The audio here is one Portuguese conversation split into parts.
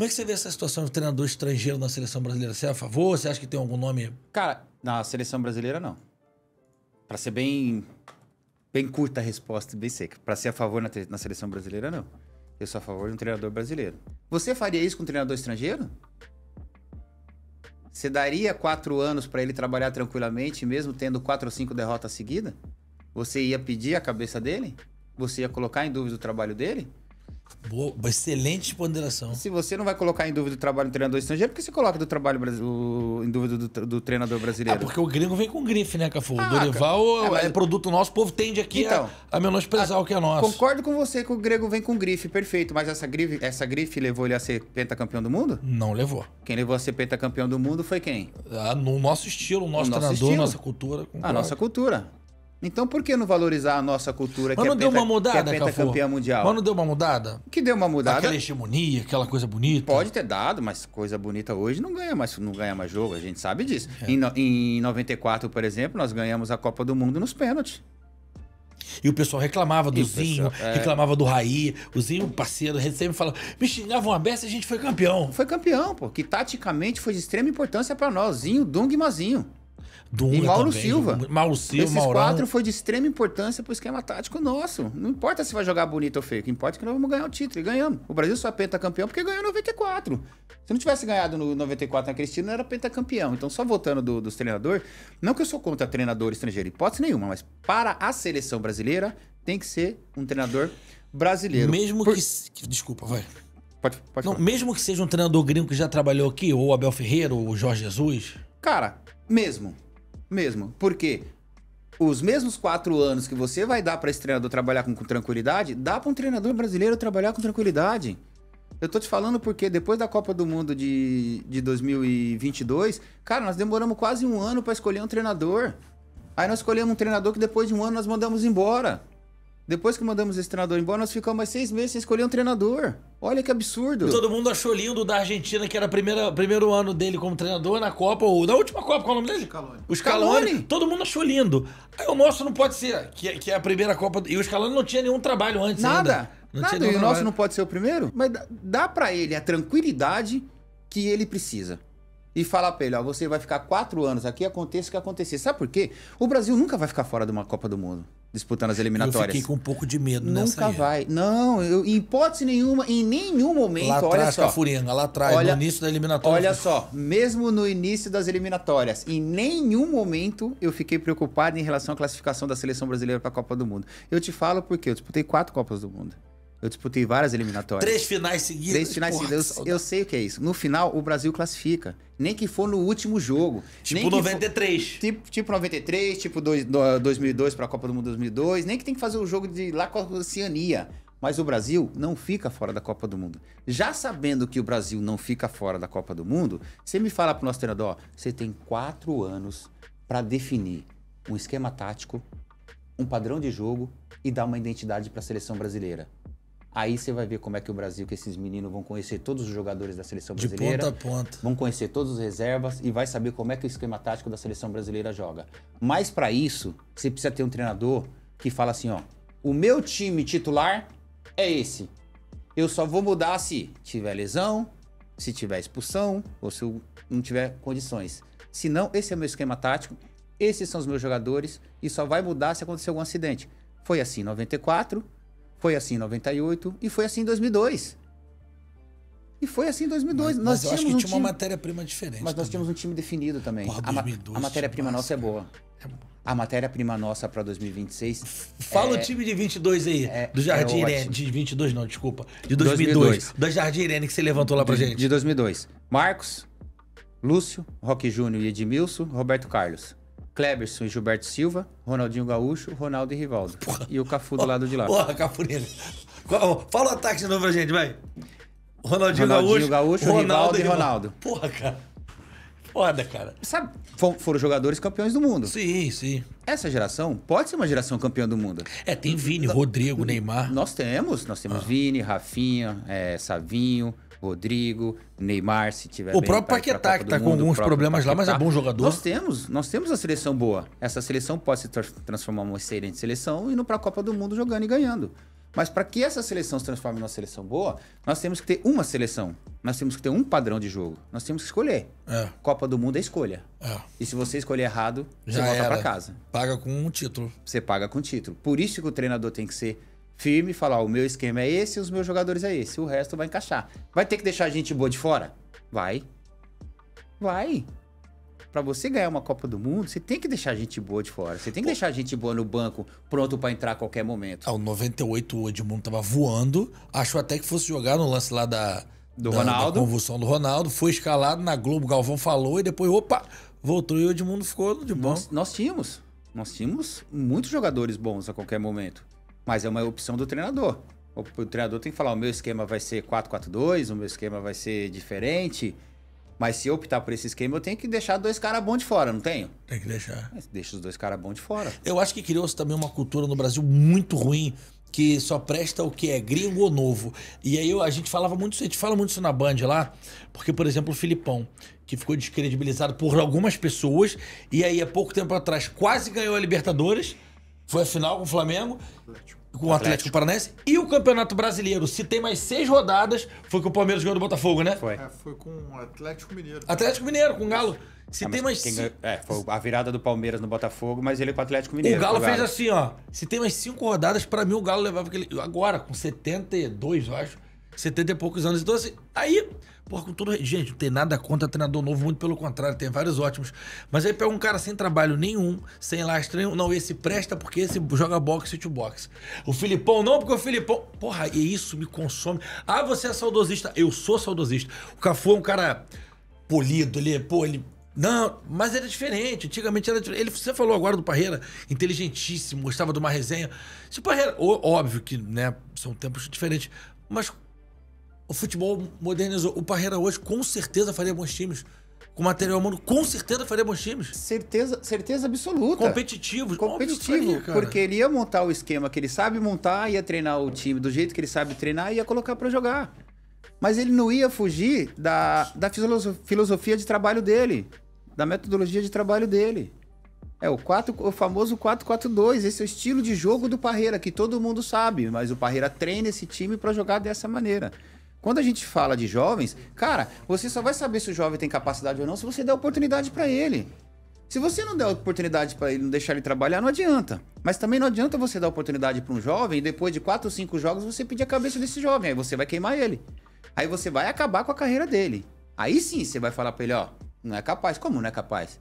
Como é que você vê essa situação de treinador estrangeiro na seleção brasileira? Você é a favor? Você acha que tem algum nome? Cara, na seleção brasileira, não. Pra ser bem curta a resposta, bem seca. Pra ser a favor na seleção brasileira, não. Eu sou a favor de um treinador brasileiro. Você faria isso com um treinador estrangeiro? Você daria 4 anos pra ele trabalhar tranquilamente, mesmo tendo 4 ou 5 derrotas seguidas? Você ia pedir a cabeça dele? Você ia colocar em dúvida o trabalho dele? Boa, excelente ponderação. Se você não vai colocar em dúvida o trabalho do treinador estrangeiro, por que você coloca em dúvida do treinador brasileiro? Porque o gringo vem com grife, né, Cafu? O Dorival é produto nosso, o povo tende aqui a menosprezar o que é nosso. Concordo com você que o grego vem com grife, perfeito. Mas essa grife levou ele a ser pentacampeão do mundo? Não levou. Quem levou a ser pentacampeão do mundo foi quem? No nosso estilo, o nosso treinador, nossa cultura. A nossa cultura. Então por que não valorizar a nossa cultura que deu uma mudada, que é pentacampeã mundial? Mas não deu uma mudada? Que deu uma mudada? Aquela hegemonia, aquela coisa bonita. Pode ter dado, mas coisa bonita hoje não ganha mais jogo, a gente sabe disso. Em 94, por exemplo, nós ganhamos a Copa do Mundo nos pênaltis. E o pessoal reclamava do Zinho, reclamava do Raí. O Zinho, parceiro, sempre falava, me xingavam a beça e a gente foi campeão. Foi campeão, pô. Que taticamente foi de extrema importância pra nós. Zinho, Dunga e Mazinho. E Mauro Silva. Mauro Silva, Esses Maurão. 4 foi de extrema importância pro esquema tático nosso. Não importa se vai jogar bonito ou feio. O que importa é que nós vamos ganhar o título. E ganhamos. O Brasil só é pentacampeão porque ganhou em 94. Se não tivesse ganhado no 94 naquele estilo, não era pentacampeão. Então, só voltando dos treinadores, não que eu sou contra treinador estrangeiro, hipótese nenhuma, mas para a seleção brasileira, tem que ser um treinador brasileiro. Mesmo que... Desculpa, vai. Pode não, mesmo que seja um treinador gringo que já trabalhou aqui, ou o Abel Ferreira, ou o Jorge Jesus. Cara, mesmo. Porque os mesmos 4 anos que você vai dar para esse treinador trabalhar com tranquilidade, dá para um treinador brasileiro trabalhar com tranquilidade. Eu tô te falando porque depois da Copa do Mundo de 2022, cara, nós demoramos quase 1 ano para escolher um treinador. Aí nós escolhemos um treinador que depois de 1 ano nós mandamos embora. Depois que mandamos esse treinador embora, nós ficamos mais 6 meses sem escolher um treinador. Olha que absurdo. Todo mundo achou lindo da Argentina, que era o primeiro ano dele como treinador na Copa, ou na última Copa, qual é o nome dele? O Scaloni. Todo mundo achou lindo. Aí o nosso não pode ser, que é a primeira Copa. E o Scaloni não tinha nenhum trabalho antes Nada. ainda. Nada. E o nosso não pode ser o primeiro? Mas dá pra ele a tranquilidade que ele precisa. E falar pra ele, ó, você vai ficar 4 anos aqui, aconteça o que acontecer. Sabe por quê? O Brasil nunca vai ficar fora de uma Copa do Mundo, disputando as eliminatórias. Eu fiquei com um pouco de medo nessa Nunca vai. Não, em hipótese nenhuma, em nenhum momento, lá atrás, olha só. Cafuringa, lá atrás, no início da eliminatória. Olha só, mesmo no início das eliminatórias, em nenhum momento eu fiquei preocupado em relação à classificação da seleção brasileira para a Copa do Mundo. Eu te falo porque eu disputei 4 Copas do Mundo. Eu disputei várias eliminatórias. 3 finais seguidas. 3 finais seguidas. Eu sei o que é isso. No final, o Brasil classifica. Nem que for no último jogo. Tipo 93. Tipo 93, tipo 2002 para a Copa do Mundo 2002. Nem que tem que fazer o jogo de lá com a Oceania. Mas o Brasil não fica fora da Copa do Mundo. Já sabendo que o Brasil não fica fora da Copa do Mundo, você me fala pro nosso treinador, ó, você tem 4 anos para definir um esquema tático, um padrão de jogo e dar uma identidade para a seleção brasileira. Aí você vai ver como é que o Brasil, que esses meninos vão conhecer todos os jogadores da seleção brasileira. De ponta a ponta. Vão conhecer todos os reservas e vai saber como é que o esquema tático da seleção brasileira joga. Mas para isso, você precisa ter um treinador que fala assim, ó, o meu time titular é esse. Eu só vou mudar se tiver lesão, se tiver expulsão ou se eu não tiver condições. Se não, esse é o meu esquema tático, esses são os meus jogadores e só vai mudar se acontecer algum acidente. Foi assim em 94... Foi assim em 98 e foi assim em 2002. E foi assim em 2002. Mas eu acho que tinha uma matéria-prima diferente. Mas nós tínhamos um time definido também. Porra, 2012, a matéria-prima nossa é boa. A matéria-prima nossa para 2026... Fala o time de 22 aí. Do Jardim Irene. De 22 não, desculpa. De 2002. Da Jardim Irene que você levantou lá pra gente. De 2002. Marcos, Lúcio, Roque Júnior e Edmilson, Roberto Carlos. Cleberson e Gilberto Silva, Ronaldinho Gaúcho, Ronaldo e Rivaldo. Porra. E o Cafu do lado de lá. Porra, Cafurinha. Fala o ataque de novo pra gente, vai. Ronaldinho Gaúcho, Rivaldo e Ronaldo. Porra, cara. Foda, cara. Sabe, foram jogadores campeões do mundo. Sim, sim. Essa geração pode ser uma geração campeã do mundo. Tem Vini, Rodrigo, Neymar. Nós temos Vini, Rafinha, Savinho, Rodrigo, Neymar, se tiver o próprio Paquetá, que tá com alguns problemas lá, mas é bom jogador. Nós temos a seleção boa. Essa seleção pode se transformar numa excelente seleção e ir para a Copa do Mundo jogando e ganhando. Mas para que essa seleção se transforme numa seleção boa, nós temos que ter uma seleção. Nós temos que ter um padrão de jogo. Nós temos que escolher. Copa do Mundo é escolha. E se você escolher errado, você volta para casa. Paga com um título. Você paga com título. Por isso que o treinador tem que ser firme e falar, o meu esquema é esse, os meus jogadores é esse. O resto vai encaixar. Vai ter que deixar a gente boa de fora? Vai. Para você ganhar uma Copa do Mundo, você tem que deixar a gente boa de fora. Você tem que deixar a gente boa no banco, pronto para entrar a qualquer momento. O 98, o Edmundo tava voando. Achou até que fosse jogar no lance lá da convulsão do Ronaldo. Foi escalado na Globo, o Galvão falou e depois, voltou e o Edmundo ficou de bom. Nós tínhamos muitos jogadores bons a qualquer momento. Mas é uma opção do treinador. O treinador tem que falar, o meu esquema vai ser 4-4-2, o meu esquema vai ser diferente... Mas se eu optar por esse esquema, eu tenho que deixar 2 caras bons de fora, não tenho? Tem que deixar. Deixa os 2 caras bons de fora. Eu acho que criou-se também uma cultura no Brasil muito ruim, que só presta o que é gringo ou novo. E aí a gente fala muito isso na Band lá, porque, por exemplo, o Filipão, que ficou descredibilizado por algumas pessoas, e aí há pouco tempo atrás quase ganhou a Libertadores, foi a final com o Flamengo, com o Atlético Paranaense, e o Campeonato Brasileiro, se tem mais 6 rodadas, foi que o Palmeiras ganhou do Botafogo, né? Foi com o Atlético Mineiro. Atlético Mineiro, com o Galo. Se tem mais... foi a virada do Palmeiras no Botafogo, mas ele com o Atlético Mineiro. O Galo fez assim, ó. Se tem mais 5 rodadas, pra mim o Galo levava aquele... Agora, com 72, eu acho. 70 e poucos anos. Então, assim, aí... Porra, com tudo... Gente, não tem nada contra treinador novo, muito pelo contrário, tem vários ótimos. Mas aí pega um cara sem trabalho nenhum, sem lastro nenhum. Não, esse presta porque esse joga boxe to boxe. O Filipão não, porque o Filipão... Porra, e isso me consome. Ah, você é saudosista. Eu sou saudosista. O Cafu é um cara polido, ele... Não, mas era diferente. Antigamente era diferente. Você falou agora do Parreira, inteligentíssimo, gostava de uma resenha. Se o Parreira... Óbvio que, né, são tempos diferentes, mas... O futebol modernizou. O Parreira hoje com certeza faria bons times. Com material humano, com certeza faria bons times. Certeza absoluta. Competitivo, faria, porque ele ia montar o esquema que ele sabe montar, ia treinar o time do jeito que ele sabe treinar e ia colocar pra jogar. Mas ele não ia fugir da filosofia de trabalho dele, da metodologia de trabalho dele. O famoso 4-4-2, esse é o estilo de jogo do Parreira, que todo mundo sabe, mas o Parreira treina esse time pra jogar dessa maneira. Quando a gente fala de jovens, cara, você só vai saber se o jovem tem capacidade ou não se você der oportunidade para ele. Se você não der oportunidade para ele, não deixar ele trabalhar, não adianta. Mas também não adianta você dar oportunidade para um jovem e depois de 4 ou 5 jogos você pedir a cabeça desse jovem. Aí você vai queimar ele. Aí você vai acabar com a carreira dele. Aí sim você vai falar para ele, ó, não é capaz. Como não é capaz?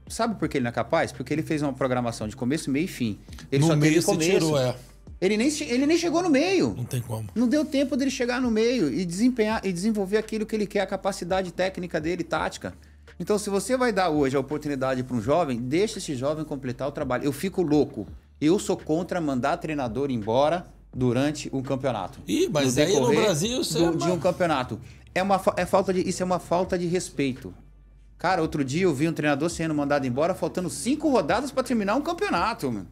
Sabe por que ele não é capaz? Porque ele fez uma programação de começo, meio e fim. Ele no só meio teve começo. Tirou, Ele nem chegou no meio. Não tem como. Não deu tempo dele chegar no meio e desempenhar e desenvolver aquilo que ele quer, a capacidade técnica dele, tática. Então, se você vai dar hoje a oportunidade para um jovem, deixa esse jovem completar o trabalho. Eu fico louco. Eu sou contra mandar treinador embora durante um campeonato. Mas aí no Brasil... de um campeonato. Isso é uma falta de respeito. Cara, outro dia eu vi um treinador sendo mandado embora faltando 5 rodadas para terminar um campeonato, meu.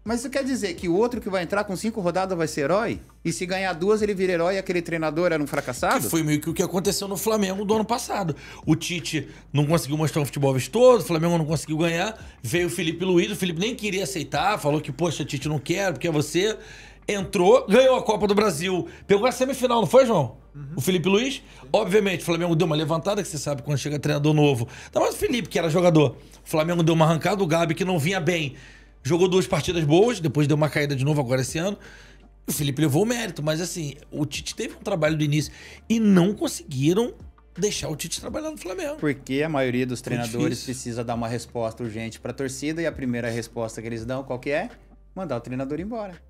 Mas isso quer dizer que o outro que vai entrar com 5 rodadas vai ser herói? E se ganhar 2 ele vira herói e aquele treinador era um fracassado? Que foi meio que o que aconteceu no Flamengo do ano passado. O Tite não conseguiu mostrar um futebol vistoso, o Flamengo não conseguiu ganhar. Veio o Felipe Luiz, o Felipe nem queria aceitar, falou que, poxa, Tite, não quero, porque é você. Entrou, ganhou a Copa do Brasil. Pegou a semifinal, não foi, João? O Felipe Luiz. Obviamente, o Flamengo deu uma levantada, que você sabe quando chega treinador novo. Ainda mais o Felipe, que era jogador. O Flamengo deu uma arrancada, o Gabi, que não vinha bem. Jogou 2 partidas boas, depois deu uma caída de novo agora esse ano. O Felipe levou o mérito, mas assim, o Tite teve um trabalho do início e não conseguiram deixar o Tite trabalhar no Flamengo. Porque a maioria dos treinadores precisa dar uma resposta urgente para a torcida e a primeira resposta que eles dão, qual que é? Mandar o treinador embora.